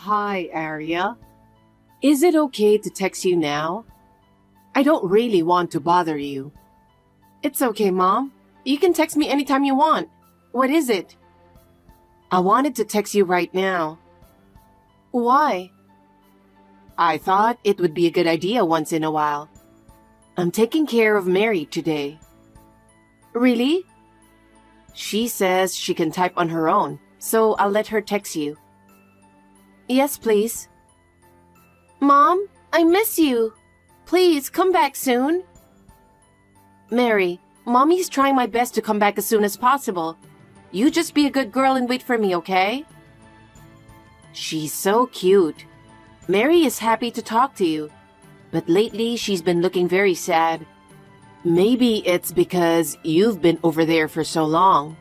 Hi, Arya. Is it okay to text you now? I don't really want to bother you. It's okay, Mom. You can text me anytime you want. What is it? I wanted to text you right now. Why? I thought it would be a good idea once in a while. I'm taking care of Mary today. Really? She says she can type on her own, so I'll let her text you. Yes, please. Mom, I miss you. Please come back soon. Mary, Mommy's trying my best to come back as soon as possible. You just be a good girl and wait for me, okay? She's so cute. Mary is happy to talk to you, but lately she's been looking very sad. Maybe it's because you've been over there for so long.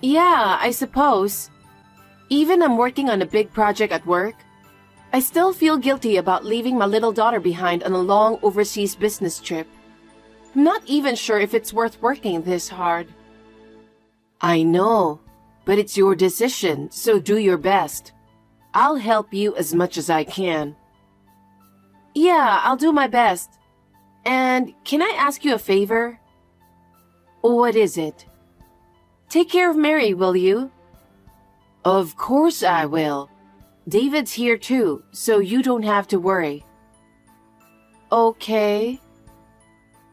Yeah, I suppose. Even I'm working on a big project at work, I still feel guilty about leaving my little daughter behind on a long overseas business trip. I'm not even sure if it's worth working this hard. I know, but it's your decision, so do your best. I'll help you as much as I can. Yeah, I'll do my best. And can I ask you a favor? What is it? Take care of Mary, will you? Of course I will. David's here too, so you don't have to worry. Okay.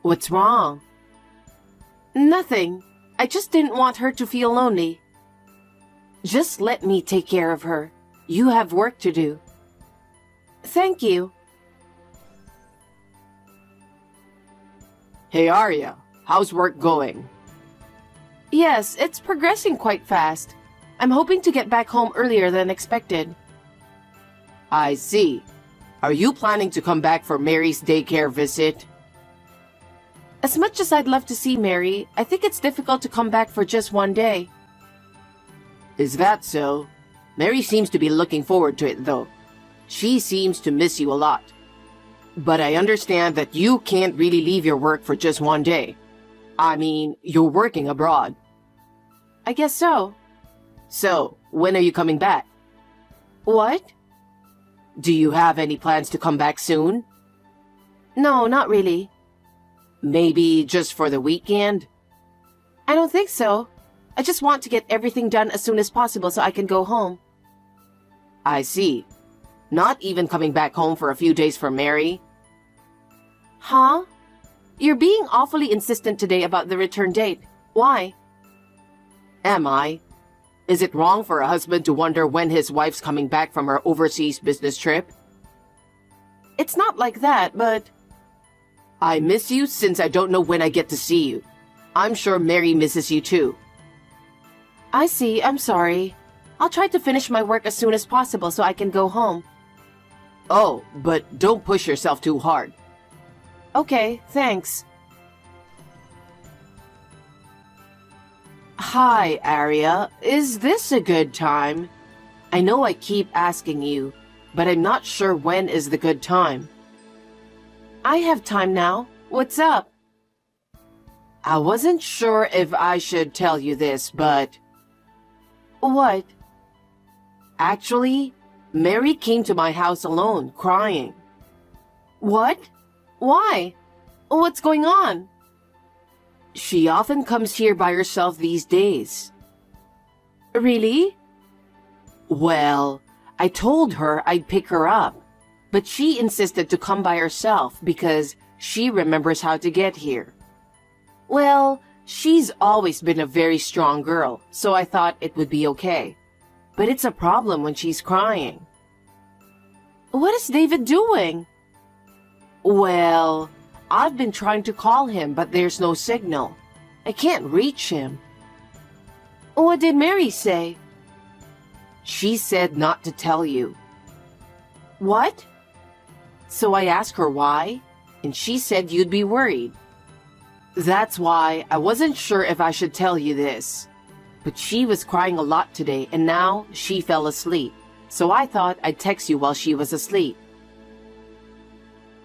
What's wrong? Nothing. I just didn't want her to feel lonely. Just let me take care of her. You have work to do. Thank you. Hey Arya, how's work going? Yes, it's progressing quite fast. I'm hoping to get back home earlier than expected. I see. Are you planning to come back for Mary's daycare visit? As much as I'd love to see Mary, I think it's difficult to come back for just one day. Is that so? Mary seems to be looking forward to it though. She seems to miss you a lot. But I understand that you can't really leave your work for just one day. I mean, you're working abroad. I guess so. So, when are you coming back? What? Do you have any plans to come back soon? No, not really. Maybe just for the weekend? I don't think so. I just want to get everything done as soon as possible so I can go home. I see. Not even coming back home for a few days for Mary? Huh? You're being awfully insistent today about the return date. Why? Am I? Is it wrong for a husband to wonder when his wife's coming back from her overseas business trip? It's not like that, but... I miss you since I don't know when I get to see you. I'm sure Mary misses you too. I see, I'm sorry. I'll try to finish my work as soon as possible so I can go home. Oh, but don't push yourself too hard. Okay, thanks. Hi, Arya. Is this a good time? I know I keep asking you, but I'm not sure when is the good time. I have time now. What's up? I wasn't sure if I should tell you this, but... What? Actually, Mary came to my house alone, crying. What? Why? What's going on? She often comes here by herself these days. Really? Well, I told her I'd pick her up, but she insisted to come by herself because she remembers how to get here. Well, she's always been a very strong girl, so I thought it would be okay. But it's a problem when she's crying. What is David doing? Well, I've been trying to call him, but there's no signal. I can't reach him. What did Mary say? She said not to tell you. What? So I asked her why, and she said you'd be worried. That's why I wasn't sure if I should tell you this. But she was crying a lot today, and now she fell asleep. So I thought I'd text you while she was asleep.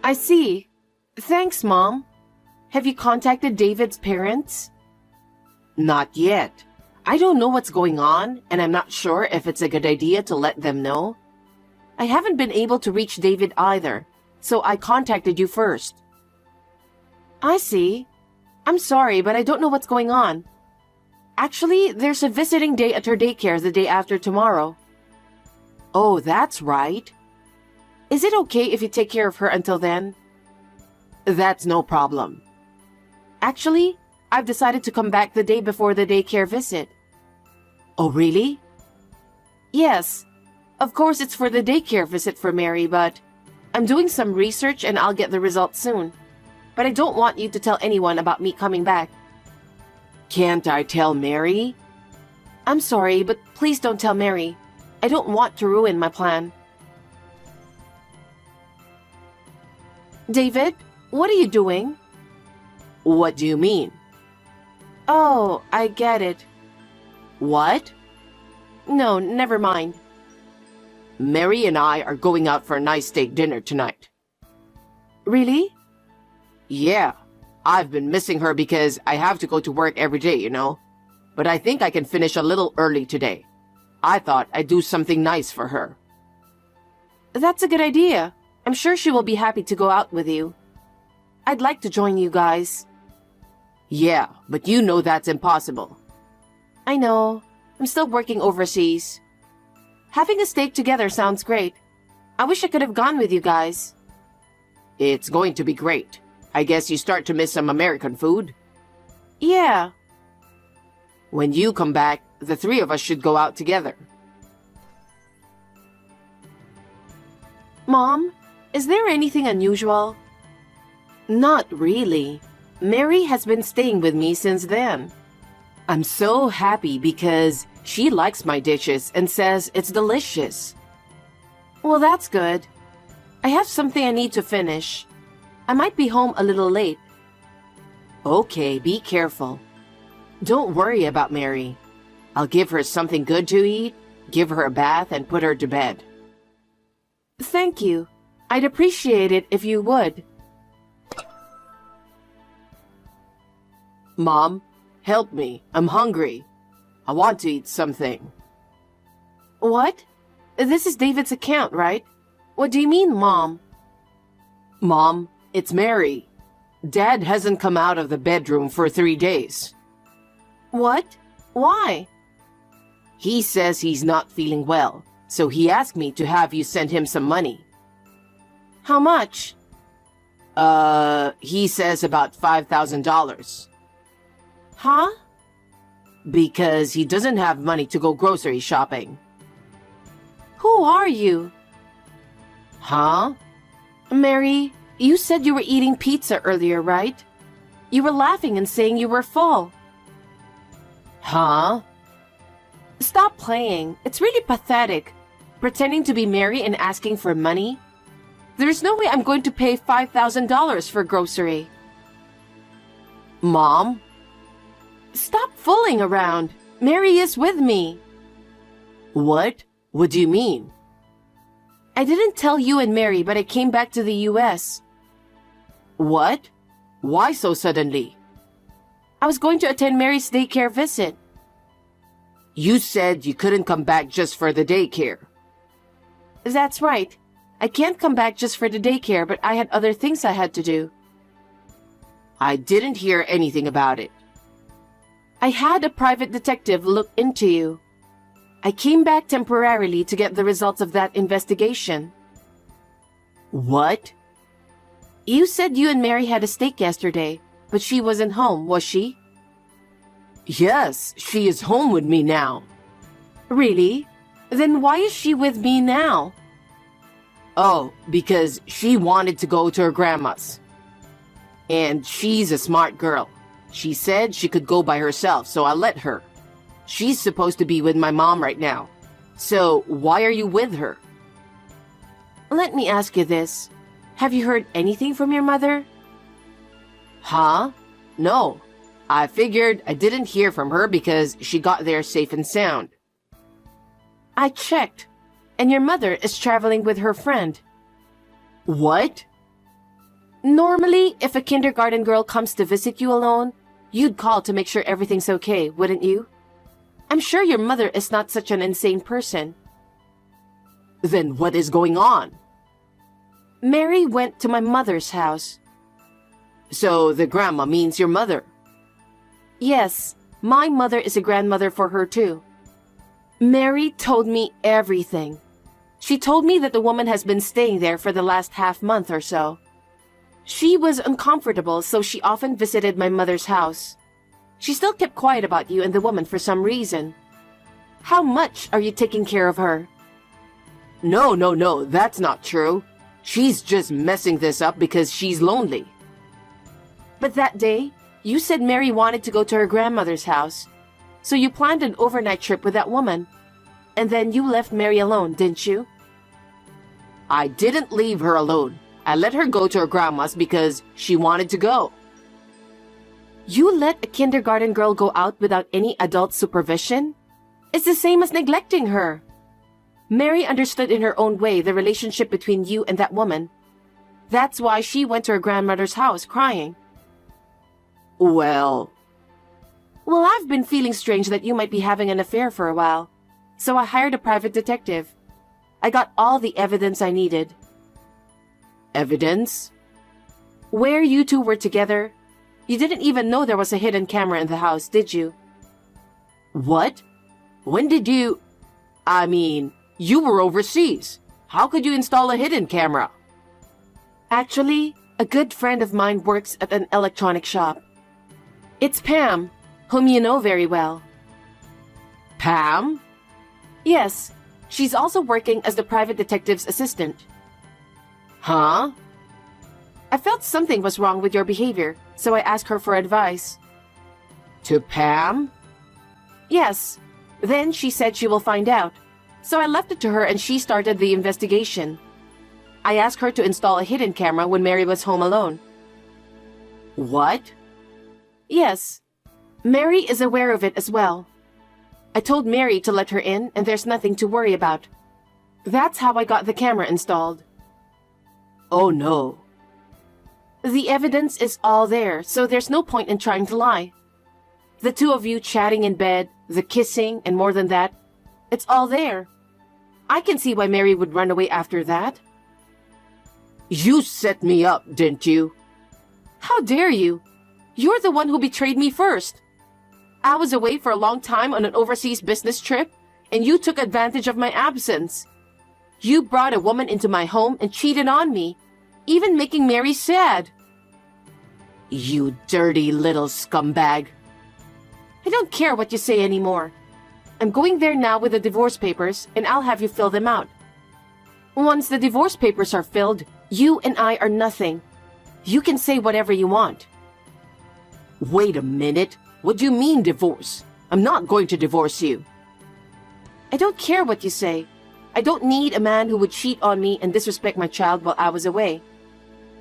I see. Thanks, Mom. Have you contacted David's parents? Not yet. I don't know what's going on, and I'm not sure if it's a good idea to let them know. I haven't been able to reach David either, so I contacted you first. I see. I'm sorry, but I don't know what's going on. Actually, there's a visiting day at her daycare the day after tomorrow. Oh, that's right. Is it okay if you take care of her until then? That's no problem. Actually, I've decided to come back the day before the daycare visit. Oh, really? Yes. Of course, it's for the daycare visit for Mary, but I'm doing some research and I'll get the results soon. But I don't want you to tell anyone about me coming back. Can't I tell Mary? I'm sorry, but please don't tell Mary. I don't want to ruin my plan. David, what are you doing? What do you mean? Oh, I get it. What? No, never mind. Mary and I are going out for a nice steak dinner tonight. Really? Yeah. I've been missing her because I have to go to work every day, you know. But I think I can finish a little early today. I thought I'd do something nice for her. That's a good idea. I'm sure she will be happy to go out with you. I'd like to join you guys. Yeah, but you know that's impossible. I know. I'm still working overseas. Having a steak together sounds great. I wish I could have gone with you guys. It's going to be great. I guess you start to miss some American food? Yeah. When you come back, the three of us should go out together. Mom, is there anything unusual? Not really. Mary has been staying with me since then. I'm so happy because she likes my dishes and says it's delicious. Well, that's good. I have something I need to finish. I might be home a little late. Okay, be careful. Don't worry about Mary. I'll give her something good to eat, give her a bath, and put her to bed. Thank you. I'd appreciate it if you would. Mom, help me. I'm hungry. I want to eat something. What? This is David's account, right? What do you mean, Mom? Mom, it's Mary. Dad hasn't come out of the bedroom for 3 days. What? Why? He says he's not feeling well, so he asked me to have you send him some money. How much? He says about $5,000. Huh? Because he doesn't have money to go grocery shopping. Who are you? Huh? Mary, you said you were eating pizza earlier, right? You were laughing and saying you were full. Huh? Stop playing. It's really pathetic. Pretending to be Mary and asking for money. There's no way I'm going to pay $5,000 for grocery. Mom? Stop fooling around. Mary is with me. What? What do you mean? I didn't tell you and Mary, but I came back to the US. What? Why so suddenly? I was going to attend Mary's daycare visit. You said you couldn't come back just for the daycare. That's right. I can't come back just for the daycare, but I had other things I had to do. I didn't hear anything about it. I had a private detective look into you. I came back temporarily to get the results of that investigation. What? You said you and Mary had a steak yesterday, but she wasn't home, was she? Yes, she is home with me now. Really? Then why is she with me now? Oh, because she wanted to go to her grandma's. And she's a smart girl. She said she could go by herself, so I let her. She's supposed to be with my mom right now. So why are you with her? Let me ask you this. Have you heard anything from your mother? Huh? No. I figured I didn't hear from her because she got there safe and sound. I checked, and your mother is traveling with her friend. What? Normally, if a kindergarten girl comes to visit you alone, you'd call to make sure everything's okay, wouldn't you? I'm sure your mother is not such an insane person. Then what is going on? Mary went to my mother's house. So the grandma means your mother. Yes, my mother is a grandmother for her too. Mary told me everything. She told me that the woman has been staying there for the last half month or so. She was uncomfortable, so she often visited my mother's house. She still kept quiet about you and the woman for some reason. How much are you taking care of her? No, that's not true. She's just messing this up because she's lonely. But that day, you said Mary wanted to go to her grandmother's house. So you planned an overnight trip with that woman. And then you left Mary alone, didn't you? I didn't leave her alone. I let her go to her grandma's because she wanted to go. You let a kindergarten girl go out without any adult supervision? It's the same as neglecting her. Mary understood in her own way the relationship between you and that woman. That's why she went to her grandmother's house crying. Well, I've been feeling strange that you might be having an affair for a while. So I hired a private detective. I got all the evidence I needed. Evidence? Where you two were together. You didn't even know there was a hidden camera in the house, did you? What? When did you... I mean, you were overseas. How could you install a hidden camera? Actually, a good friend of mine works at an electronic shop. It's Pam, whom you know very well. Pam? Yes, she's also working as the private detective's assistant. Huh? I felt something was wrong with your behavior, so I asked her for advice. To Pam? Yes. Then she said she will find out. So I left it to her and she started the investigation. I asked her to install a hidden camera when Mary was home alone. What? Yes. Mary is aware of it as well. I told Mary to let her in and there's nothing to worry about. That's how I got the camera installed. Oh no. The evidence is all there, so there's no point in trying to lie. The two of you chatting in bed, the kissing, and more than that, it's all there. I can see why Mary would run away after that. You set me up, didn't you? How dare you? You're the one who betrayed me first. I was away for a long time on an overseas business trip, and you took advantage of my absence. You brought a woman into my home and cheated on me, even making Mary sad. You dirty little scumbag. I don't care what you say anymore. I'm going there now with the divorce papers, and I'll have you fill them out. Once the divorce papers are filled, you and I are nothing. You can say whatever you want. Wait a minute. What do you mean divorce? I'm not going to divorce you. I don't care what you say. I don't need a man who would cheat on me and disrespect my child while I was away.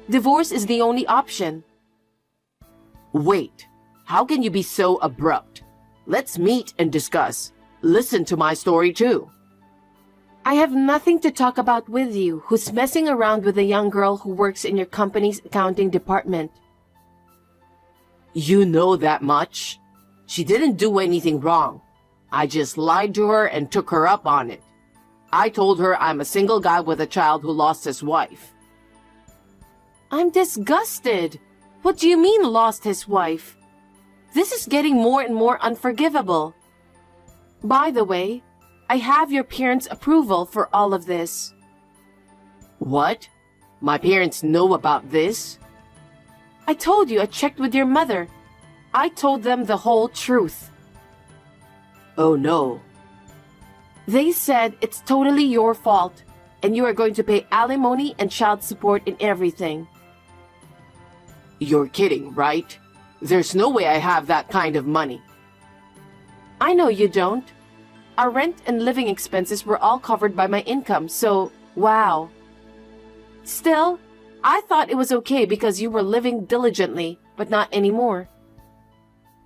Divorce is the only option. Wait. How can you be so abrupt? Let's meet and discuss. Listen to my story too. I have nothing to talk about with you who's messing around with a young girl who works in your company's accounting department. You know that much? She didn't do anything wrong. I just lied to her and took her up on it. I told her I'm a single guy with a child who lost his wife. I'm disgusted. What do you mean lost his wife? This is getting more and more unforgivable. By the way, I have your parents' approval for all of this. What? My parents know about this? I told you I checked with your mother. I told them the whole truth. Oh no. They said it's totally your fault, and you are going to pay alimony and child support and everything. You're kidding, right? There's no way I have that kind of money. I know you don't. Our rent and living expenses were all covered by my income, so wow. Still, I thought it was okay because you were living diligently, but not anymore.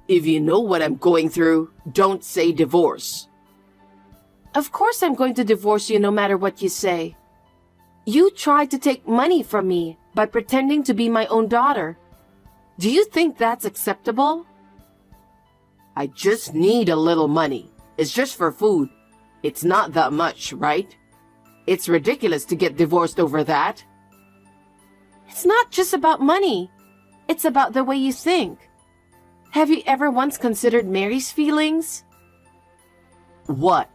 If you know what I'm going through, don't say divorce. Of course I'm going to divorce you no matter what you say. You tried to take money from me by pretending to be my own daughter. Do you think that's acceptable? I just need a little money. It's just for food. It's not that much, right? It's ridiculous to get divorced over that. It's not just about money. It's about the way you think. Have you ever once considered Mary's feelings? What?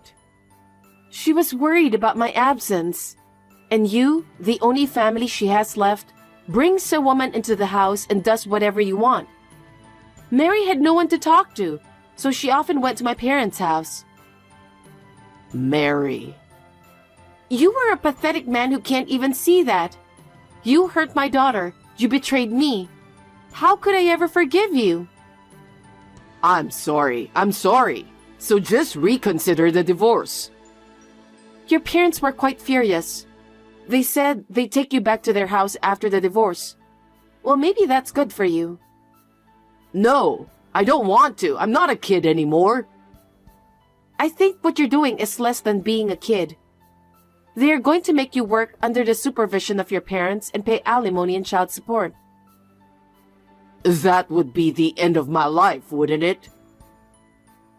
She was worried about my absence. And you, the only family she has left, brings a woman into the house and does whatever you want. Mary had no one to talk to, so she often went to my parents' house. Mary. You were a pathetic man who can't even see that. You hurt my daughter. You betrayed me. How could I ever forgive you? I'm sorry. So just reconsider the divorce. Your parents were quite furious. They said they'd take you back to their house after the divorce. Well, maybe that's good for you. No, I don't want to. I'm not a kid anymore. I think what you're doing is less than being a kid. They are going to make you work under the supervision of your parents and pay alimony and child support. That would be the end of my life, wouldn't it?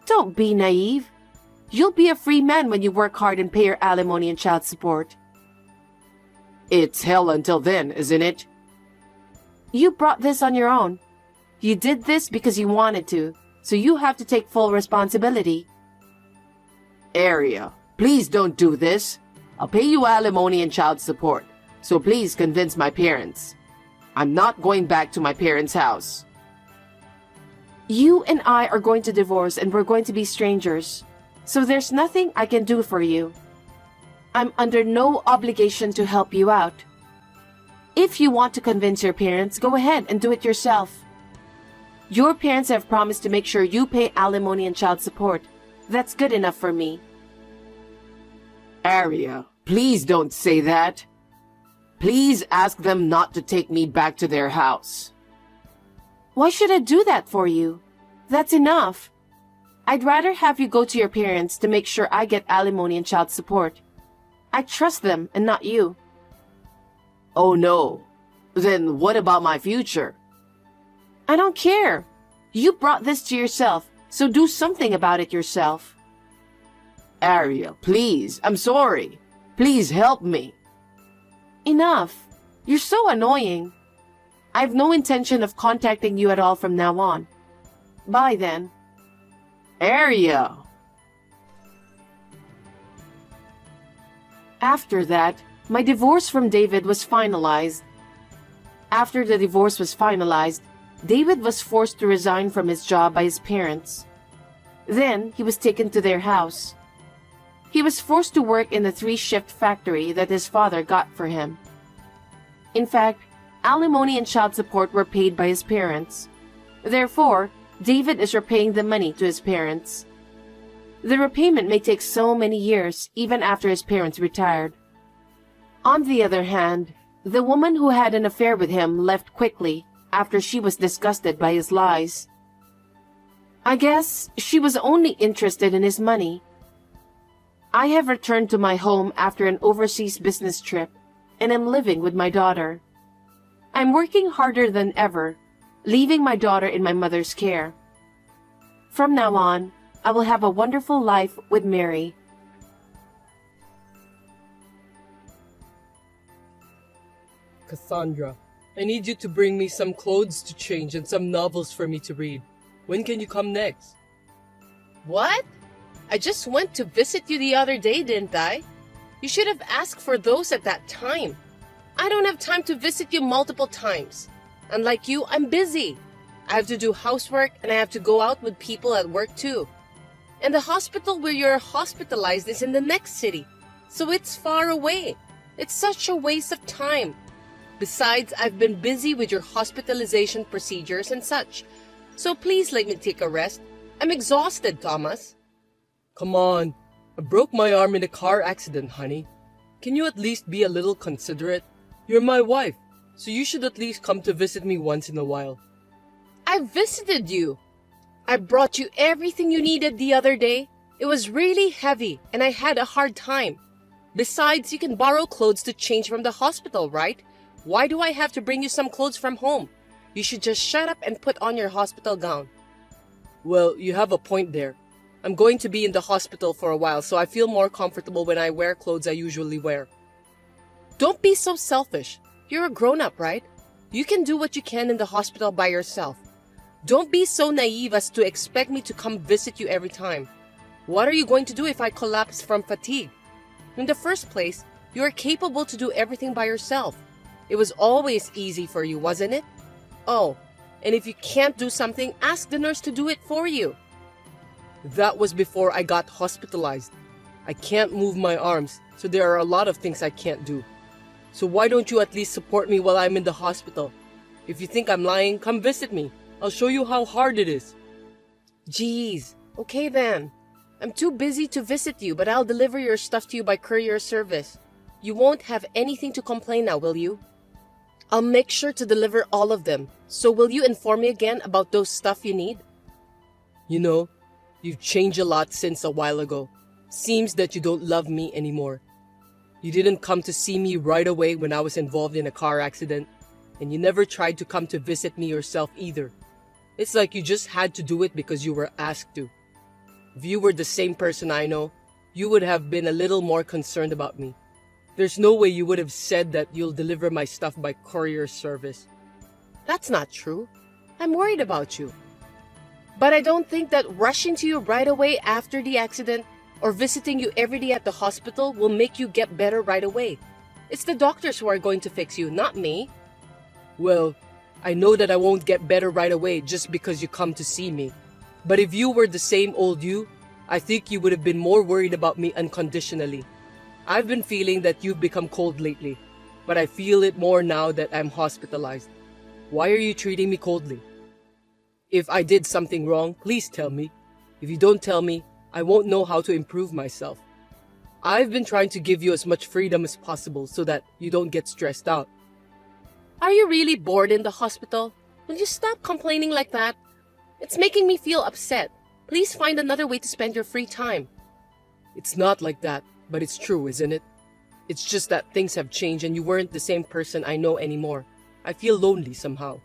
Don't be naive. You'll be a free man when you work hard and pay your alimony and child support. It's hell until then, isn't it? You brought this on your own. You did this because you wanted to, so you have to take full responsibility. Aria, please don't do this. I'll pay you alimony and child support, so please convince my parents. I'm not going back to my parents' house. You and I are going to divorce and we're going to be strangers, so there's nothing I can do for you. I'm under no obligation to help you out. If you want to convince your parents, go ahead and do it yourself. Your parents have promised to make sure you pay alimony and child support. That's good enough for me. Aria, please don't say that. Please ask them not to take me back to their house. Why should I do that for you? That's enough. I'd rather have you go to your parents to make sure I get alimony and child support. I trust them and not you. Oh no. Then what about my future? I don't care. You brought this to yourself, so do something about it yourself. Aria, please, I'm sorry. Please help me. Enough. You're so annoying. I have no intention of contacting you at all from now on. Bye then. Aria. After that, my divorce from David was finalized. After the divorce was finalized, David was forced to resign from his job by his parents. Then he was taken to their house. He was forced to work in the 3-shift factory that his father got for him. In fact, alimony and child support were paid by his parents. Therefore, David is repaying the money to his parents. The repayment may take so many years, even after his parents retired. On the other hand, the woman who had an affair with him left quickly after she was disgusted by his lies. I guess she was only interested in his money. I have returned to my home after an overseas business trip and am living with my daughter. I'm working harder than ever, leaving my daughter in my mother's care. From now on, I will have a wonderful life with Mary. Cassandra, I need you to bring me some clothes to change and some novels for me to read. When can you come next? What? I just went to visit you the other day, didn't I? You should have asked for those at that time. I don't have time to visit you multiple times. Unlike you, I'm busy. I have to do housework and I have to go out with people at work too. And the hospital where you're hospitalized is in the next city, so it's far away. It's such a waste of time. Besides, I've been busy with your hospitalization procedures and such. So please let me take a rest. I'm exhausted, Thomas. Come on. I broke my arm in a car accident, honey. Can you at least be a little considerate? You're my wife, so you should at least come to visit me once in a while. I visited you. I brought you everything you needed the other day. It was really heavy and I had a hard time. Besides, you can borrow clothes to change from the hospital, right? Why do I have to bring you some clothes from home? You should just shut up and put on your hospital gown. Well, you have a point there. I'm going to be in the hospital for a while, so I feel more comfortable when I wear clothes I usually wear. Don't be so selfish. You're a grown-up, right? You can do what you can in the hospital by yourself. Don't be so naive as to expect me to come visit you every time. What are you going to do if I collapse from fatigue? In the first place, you are capable to do everything by yourself. It was always easy for you, wasn't it? Oh, and if you can't do something, ask the nurse to do it for you. That was before I got hospitalized. I can't move my arms, so there are a lot of things I can't do. So why don't you at least support me while I'm in the hospital? If you think I'm lying, come visit me. I'll show you how hard it is. Geez, okay then. I'm too busy to visit you, but I'll deliver your stuff to you by courier service. You won't have anything to complain now, will you? I'll make sure to deliver all of them. So will you inform me again about those stuff you need? You know, you've changed a lot since a while ago. Seems that you don't love me anymore. You didn't come to see me right away when I was involved in a car accident, and you never tried to come to visit me yourself either. It's like you just had to do it because you were asked to. If you were the same person I know, you would have been a little more concerned about me. There's no way you would have said that you'll deliver my stuff by courier service. That's not true. I'm worried about you. But I don't think that rushing to you right away after the accident or visiting you every day at the hospital will make you get better right away. It's the doctors who are going to fix you, not me. Well, I know that I won't get better right away just because you come to see me. But if you were the same old you, I think you would have been more worried about me unconditionally. I've been feeling that you've become cold lately, but I feel it more now that I'm hospitalized. Why are you treating me coldly? If I did something wrong, please tell me. If you don't tell me, I won't know how to improve myself. I've been trying to give you as much freedom as possible so that you don't get stressed out. Are you really bored in the hospital? Will you stop complaining like that? It's making me feel upset. Please find another way to spend your free time. It's not like that, but it's true, isn't it? It's just that things have changed and you weren't the same person I know anymore. I feel lonely somehow.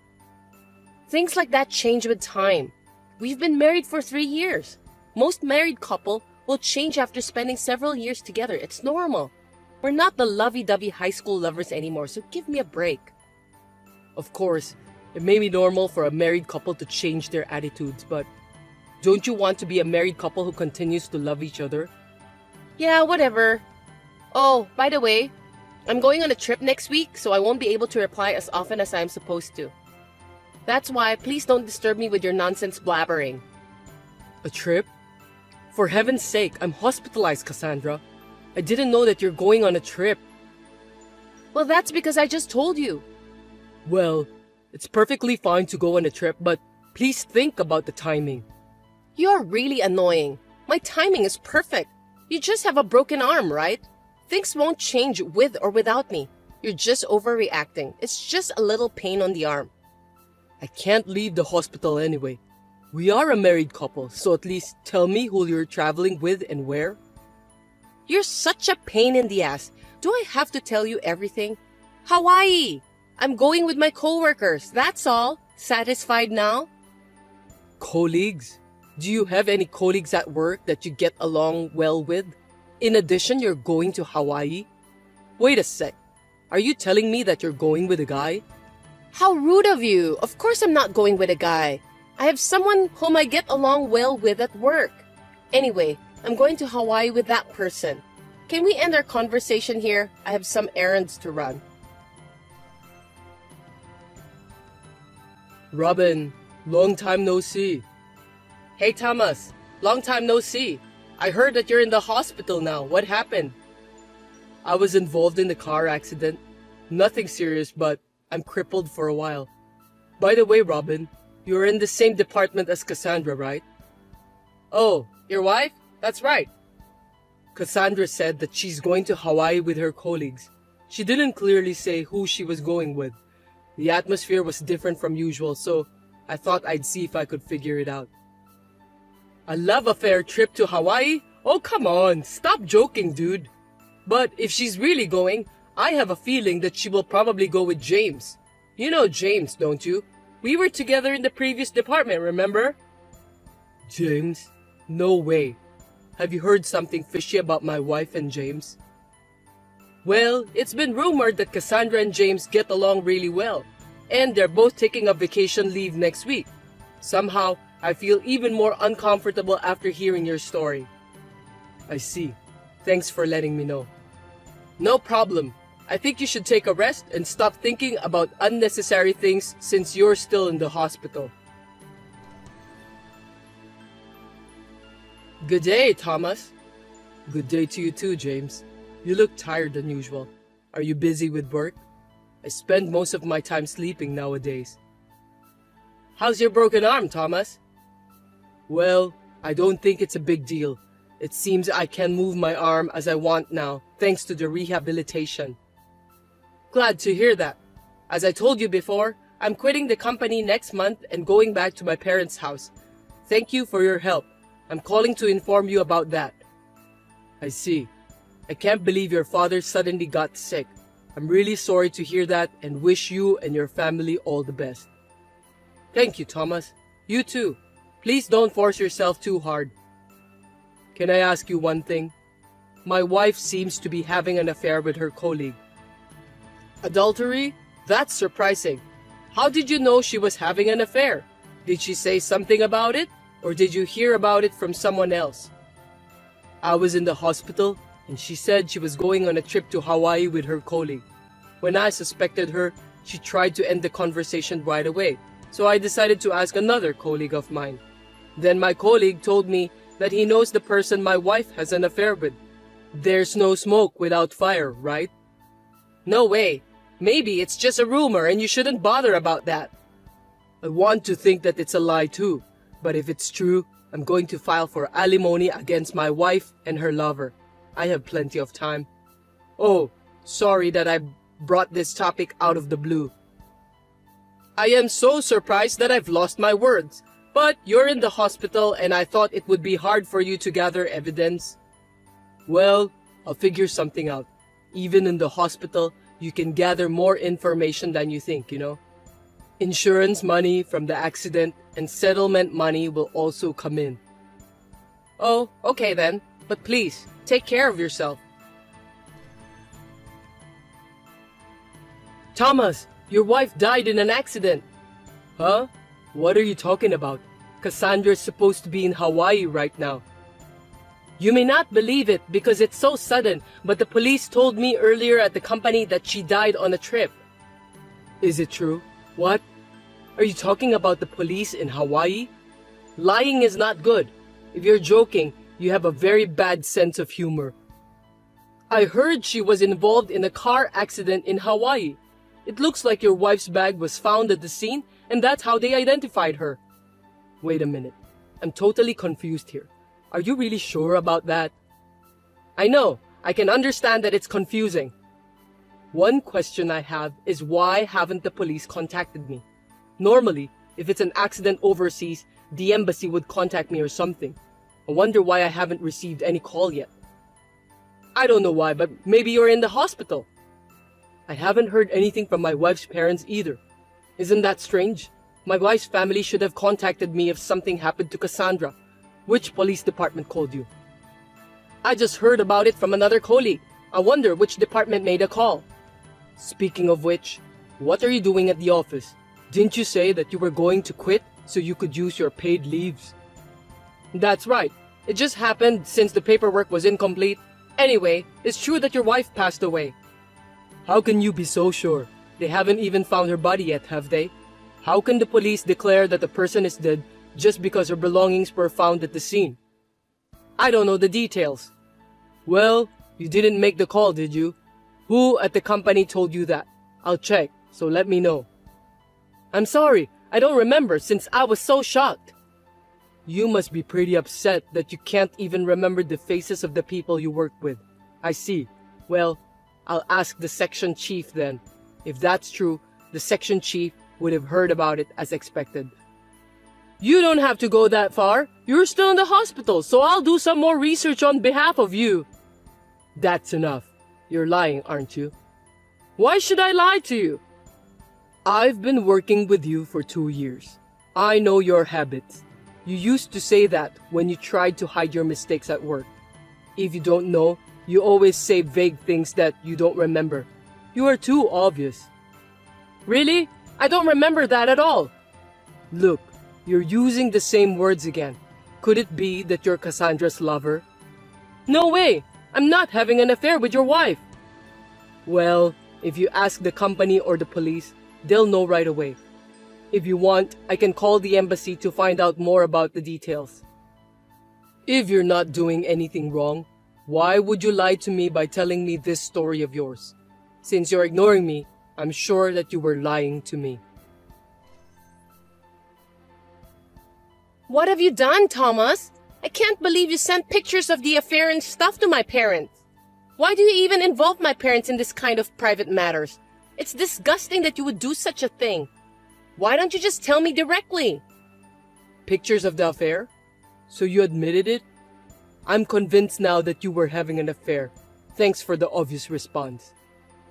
Things like that change with time. We've been married for 3 years. Most married couple will change after spending several years together. It's normal. We're not the lovey-dovey high school lovers anymore, so give me a break. Of course, it may be normal for a married couple to change their attitudes, but don't you want to be a married couple who continues to love each other? Yeah, whatever. Oh, by the way, I'm going on a trip next week, so I won't be able to reply as often as I'm supposed to. That's why please don't disturb me with your nonsense blabbering. A trip? For heaven's sake, I'm hospitalized, Cassandra. I didn't know that you're going on a trip. Well, that's because I just told you. Well, it's perfectly fine to go on a trip, but please think about the timing. You're really annoying. My timing is perfect. You just have a broken arm, right? Things won't change with or without me. You're just overreacting. It's just a little pain on the arm. I can't leave the hospital anyway. We are a married couple, so at least tell me who you're traveling with and where. You're such a pain in the ass. Do I have to tell you everything? Hawaii! I'm going with my coworkers, that's all. Satisfied now? Colleagues? Do you have any colleagues at work that you get along well with? In addition, you're going to Hawaii? Wait a sec. Are you telling me that you're going with a guy? How rude of you! Of course I'm not going with a guy. I have someone whom I get along well with at work. Anyway, I'm going to Hawaii with that person. Can we end our conversation here? I have some errands to run. Robin, long time no see. Hey Thomas, long time no see. I heard that you're in the hospital now. What happened? I was involved in the car accident. Nothing serious, but I'm crippled for a while. By the way, Robin, you're in the same department as Cassandra, right? Oh, your wife? That's right. Cassandra said that she's going to Hawaii with her colleagues. She didn't clearly say who she was going with. The atmosphere was different from usual, so I thought I'd see if I could figure it out. A love affair trip to Hawaii? Oh, come on, stop joking, dude. But if she's really going, I have a feeling that she will probably go with James. You know James, don't you? We were together in the previous department, remember? James? No way. Have you heard something fishy about my wife and James? Well, it's been rumored that Cassandra and James get along really well, and they're both taking a vacation leave next week. Somehow, I feel even more uncomfortable after hearing your story. I see. Thanks for letting me know. No problem. I think you should take a rest and stop thinking about unnecessary things since you're still in the hospital. Good day, Thomas. Good day to you too, James. You look tired than usual. Are you busy with work? I spend most of my time sleeping nowadays. How's your broken arm, Thomas? Well, I don't think it's a big deal. It seems I can move my arm as I want now, thanks to the rehabilitation. Glad to hear that. As I told you before, I'm quitting the company next month and going back to my parents' house. Thank you for your help. I'm calling to inform you about that. I see. I can't believe your father suddenly got sick. I'm really sorry to hear that and wish you and your family all the best. Thank you, Thomas. You too. Please don't force yourself too hard. Can I ask you one thing? My wife seems to be having an affair with her colleague. Adultery? That's surprising. How did you know she was having an affair? Did she say something about it? Or did you hear about it from someone else? I was in the hospital and she said she was going on a trip to Hawaii with her colleague. When I suspected her, she tried to end the conversation right away, so I decided to ask another colleague of mine. Then my colleague told me that he knows the person my wife has an affair with. There's no smoke without fire, right? No way. Maybe it's just a rumor and you shouldn't bother about that. I want to think that it's a lie too, but if it's true, I'm going to file for alimony against my wife and her lover. I have plenty of time. Oh, sorry that I brought this topic out of the blue. I am so surprised that I've lost my words. But you're in the hospital and I thought it would be hard for you to gather evidence. Well, I'll figure something out. Even in the hospital, you can gather more information than you think, you know. Insurance money from the accident and settlement money will also come in. Oh, okay then. But please, take care of yourself. Thomas, your wife died in an accident. Huh? What are you talking about? Cassandra is supposed to be in Hawaii right now. You may not believe it because it's so sudden, but the police told me earlier at the company that she died on a trip. Is it true? What? Are you talking about the police in Hawaii? Lying is not good. If you're joking, you have a very bad sense of humor. I heard she was involved in a car accident in Hawaii. It looks like your wife's bag was found at the scene, and that's how they identified her. Wait a minute. I'm totally confused here. Are you really sure about that? I know. I can understand that it's confusing. One question I have is why haven't the police contacted me? Normally, if it's an accident overseas, the embassy would contact me or something. I wonder why I haven't received any call yet. I don't know why, but maybe you're in the hospital. I haven't heard anything from my wife's parents either. Isn't that strange? My wife's family should have contacted me if something happened to Cassandra. Which police department called you? I just heard about it from another colleague. I wonder which department made a call. Speaking of which, what are you doing at the office? Didn't you say that you were going to quit so you could use your paid leaves? That's right. It just happened since the paperwork was incomplete. Anyway, it's true that your wife passed away. How can you be so sure? They haven't even found her body yet, have they? How can the police declare that the person is dead just because her belongings were found at the scene? I don't know the details. Well, you didn't make the call, did you? Who at the company told you that? I'll check, so let me know. I'm sorry, I don't remember since I was so shocked. You must be pretty upset that you can't even remember the faces of the people you worked with. I see. Well, I'll ask the section chief then. If that's true, the section chief would have heard about it as expected. You don't have to go that far. You're still in the hospital, so I'll do some more research on behalf of you. That's enough. You're lying, aren't you? Why should I lie to you? I've been working with you for 2 years. I know your habits. You used to say that when you tried to hide your mistakes at work. If you don't know, you always say vague things that you don't remember. You are too obvious. Really? I don't remember that at all. Look, you're using the same words again. Could it be that you're Cassandra's lover? No way! I'm not having an affair with your wife. Well, if you ask the company or the police, they'll know right away. If you want, I can call the embassy to find out more about the details. If you're not doing anything wrong, why would you lie to me by telling me this story of yours? Since you're ignoring me, I'm sure that you were lying to me. What have you done, Thomas? I can't believe you sent pictures of the affair and stuff to my parents. Why do you even involve my parents in this kind of private matters? It's disgusting that you would do such a thing. Why don't you just tell me directly? Pictures of the affair? So you admitted it? I'm convinced now that you were having an affair. Thanks for the obvious response.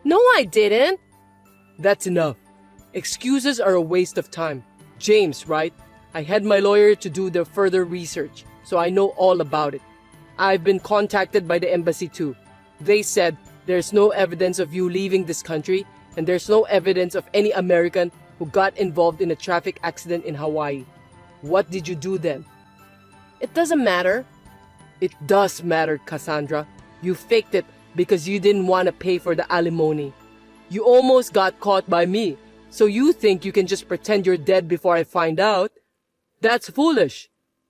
No, I didn't. That's enough. Excuses are a waste of time. James, right? I had my lawyer to do the further research, so I know all about it. I've been contacted by the embassy too. They said there's no evidence of you leaving this country, and there's no evidence of any American who got involved in a traffic accident in Hawaii. What did you do then? It doesn't matter. It does matter, Cassandra. You faked it because you didn't want to pay for the alimony. You almost got caught by me, so you think you can just pretend you're dead before I find out? That's foolish.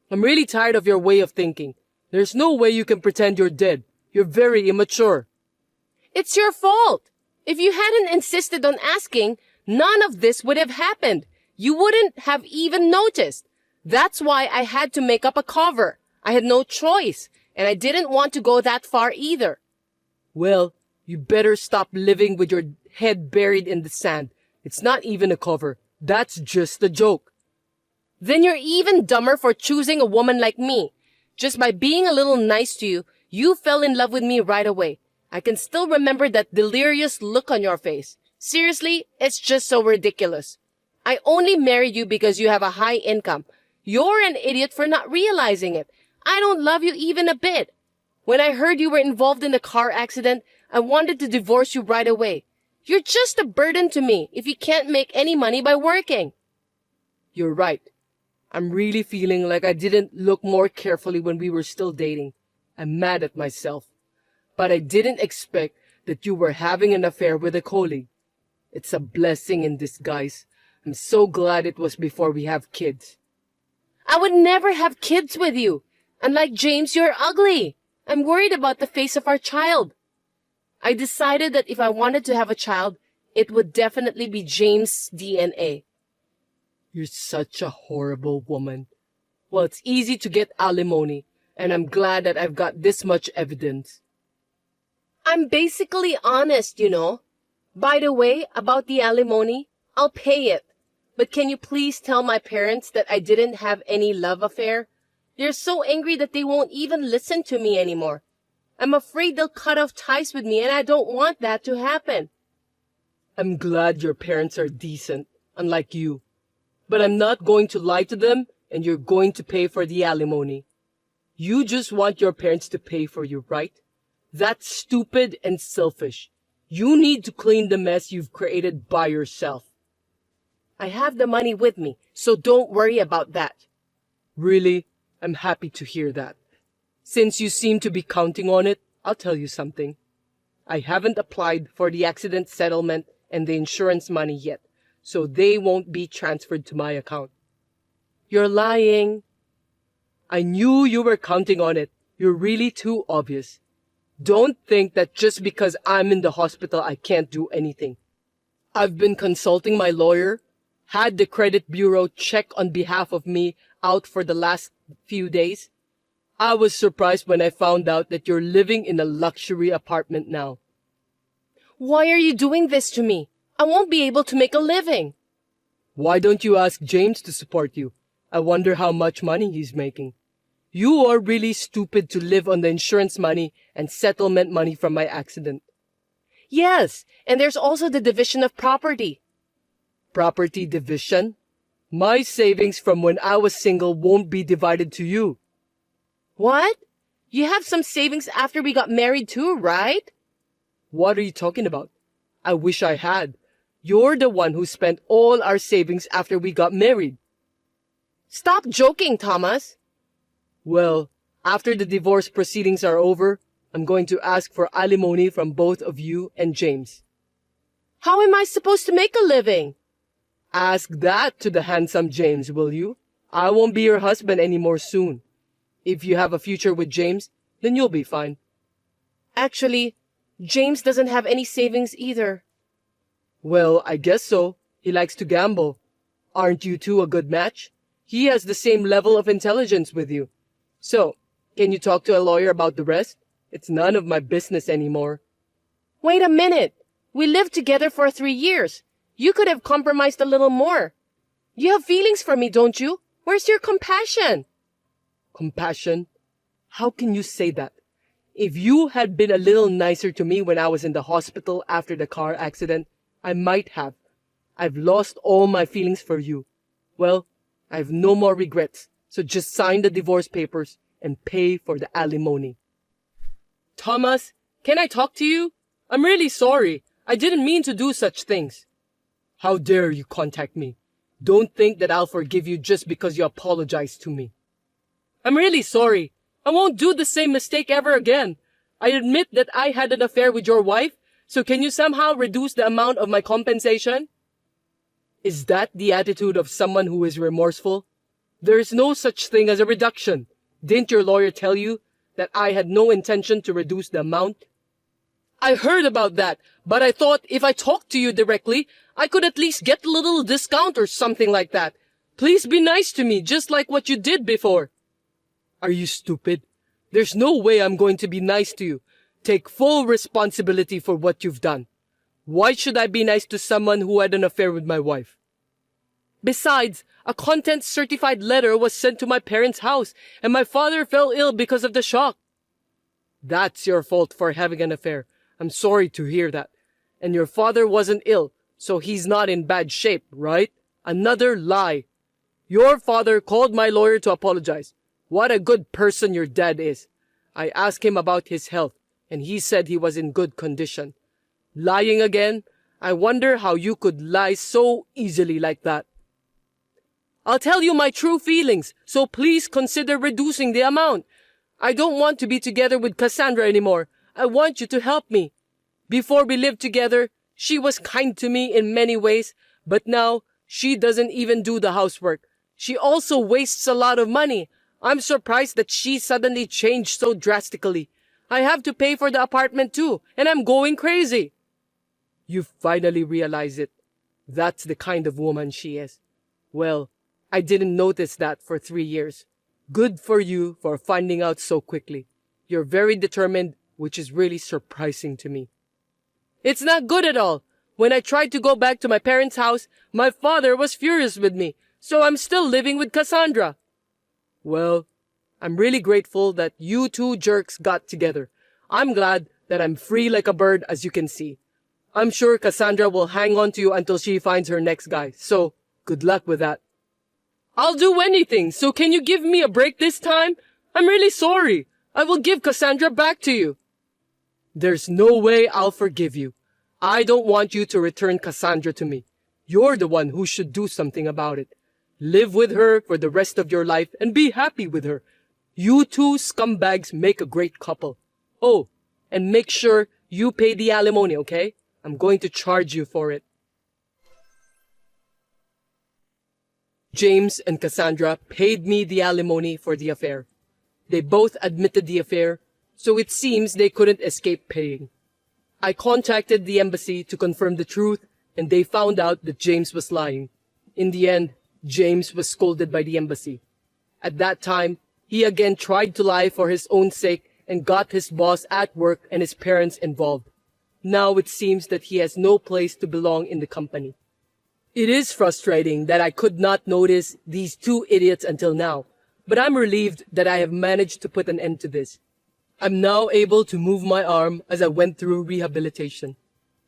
I'm really tired of your way of thinking. There's no way you can pretend you're dead. You're very immature. It's your fault. If you hadn't insisted on asking, none of this would have happened. You wouldn't have even noticed. That's why I had to make up a cover. I had no choice, and I didn't want to go that far either. Well, you better stop living with your head buried in the sand. It's not even a cover. That's just a joke. Then you're even dumber for choosing a woman like me. Just by being a little nice to you, you fell in love with me right away. I can still remember that delirious look on your face. Seriously, it's just so ridiculous. I only married you because you have a high income. You're an idiot for not realizing it. I don't love you even a bit. When I heard you were involved in a car accident, I wanted to divorce you right away. You're just a burden to me if you can't make any money by working. You're right. I'm really feeling like I didn't look more carefully when we were still dating. I'm mad at myself. But I didn't expect that you were having an affair with a colleague. It's a blessing in disguise. I'm so glad it was before we have kids. I would never have kids with you. Unlike James, you're ugly. I'm worried about the face of our child. I decided that if I wanted to have a child, it would definitely be James' DNA. You're such a horrible woman. Well, it's easy to get alimony, and I'm glad that I've got this much evidence. I'm basically honest, you know. By the way, about the alimony, I'll pay it. But can you please tell my parents that I didn't have any love affair? They're so angry that they won't even listen to me anymore. I'm afraid they'll cut off ties with me, and I don't want that to happen. I'm glad your parents are decent, unlike you. But I'm not going to lie to them, and you're going to pay for the alimony. You just want your parents to pay for you, right? That's stupid and selfish. You need to clean the mess you've created by yourself. I have the money with me, so don't worry about that. Really? I'm happy to hear that. Since you seem to be counting on it, I'll tell you something. I haven't applied for the accident settlement and the insurance money yet, so they won't be transferred to my account. You're lying. I knew you were counting on it. You're really too obvious. Don't think that just because I'm in the hospital I can't do anything. I've been consulting my lawyer, had the credit bureau check on behalf of me out for the last few days. I was surprised when I found out that you're living in a luxury apartment now. Why are you doing this to me? I won't be able to make a living. Why don't you ask James to support you? I wonder how much money he's making. You are really stupid to live on the insurance money and settlement money from my accident. Yes, and there's also the division of property. Property division? My savings from when I was single won't be divided to you. What? You have some savings after we got married too, right? What are you talking about? I wish I had. You're the one who spent all our savings after we got married. Stop joking, Thomas. Well, after the divorce proceedings are over, I'm going to ask for alimony from both of you and James. How am I supposed to make a living? Ask that to the handsome James, will you? I won't be your husband anymore soon. If you have a future with James, then you'll be fine. Actually, James doesn't have any savings either. Well, I guess so. He likes to gamble. Aren't you two a good match? He has the same level of intelligence with you. So, can you talk to a lawyer about the rest? It's none of my business anymore. Wait a minute. We lived together for 3 years. You could have compromised a little more. You have feelings for me, don't you? Where's your compassion? Compassion? How can you say that? If you had been a little nicer to me when I was in the hospital after the car accident, I might have. I've lost all my feelings for you. Well, I have no more regrets, so just sign the divorce papers and pay for the alimony. Thomas, can I talk to you? I'm really sorry. I didn't mean to do such things. How dare you contact me? Don't think that I'll forgive you just because you apologized to me. I'm really sorry. I won't do the same mistake ever again. I admit that I had an affair with your wife, so can you somehow reduce the amount of my compensation? Is that the attitude of someone who is remorseful? There is no such thing as a reduction. Didn't your lawyer tell you that I had no intention to reduce the amount? I heard about that, but I thought if I talked to you directly, I could at least get a little discount or something like that. Please be nice to me, just like what you did before. Are you stupid? There's no way I'm going to be nice to you. Take full responsibility for what you've done. Why should I be nice to someone who had an affair with my wife? Besides, a content-certified letter was sent to my parents' house, and my father fell ill because of the shock. That's your fault for having an affair. I'm sorry to hear that. And your father wasn't ill, so he's not in bad shape, right? Another lie. Your father called my lawyer to apologize. What a good person your dad is. I asked him about his health, and he said he was in good condition. Lying again? I wonder how you could lie so easily like that. I'll tell you my true feelings, so please consider reducing the amount. I don't want to be together with Cassandra anymore. I want you to help me. Before we lived together, she was kind to me in many ways, but now she doesn't even do the housework. She also wastes a lot of money. I'm surprised that she suddenly changed so drastically. I have to pay for the apartment too, and I'm going crazy. You finally realize it. That's the kind of woman she is. Well, I didn't notice that for 3 years. Good for you for finding out so quickly. You're very determined, which is really surprising to me. It's not good at all. When I tried to go back to my parents' house, my father was furious with me, so I'm still living with Cassandra. Well, I'm really grateful that you two jerks got together. I'm glad that I'm free like a bird, as you can see. I'm sure Cassandra will hang on to you until she finds her next guy, so good luck with that. I'll do anything, so can you give me a break this time? I'm really sorry. I will give Cassandra back to you. There's no way I'll forgive you. I don't want you to return Cassandra to me. You're the one who should do something about it. Live with her for the rest of your life and be happy with her. You two scumbags make a great couple. Oh, and make sure you pay the alimony, okay? I'm going to charge you for it. James and Cassandra paid me the alimony for the affair. They both admitted the affair, so it seems they couldn't escape paying. I contacted the embassy to confirm the truth, and they found out that James was lying. In the end, James was scolded by the embassy. At that time, he again tried to lie for his own sake and got his boss at work and his parents involved. Now it seems that he has no place to belong in the company. It is frustrating that I could not notice these two idiots until now, but I'm relieved that I have managed to put an end to this. I'm now able to move my arm as I went through rehabilitation.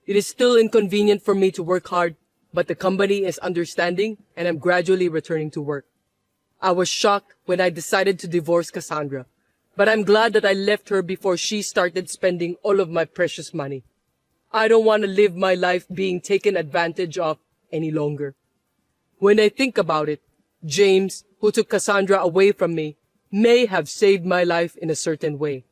It is still inconvenient for me to work hard, but the company is understanding and I'm gradually returning to work. I was shocked when I decided to divorce Cassandra, but I'm glad that I left her before she started spending all of my precious money. I don't want to live my life being taken advantage of any longer. When I think about it, James, who took Cassandra away from me, may have saved my life in a certain way.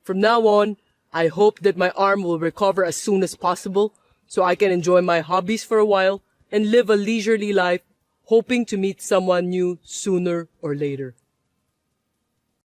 From now on, I hope that my arm will recover as soon as possible so I can enjoy my hobbies for a while and live a leisurely life, hoping to meet someone new sooner or later.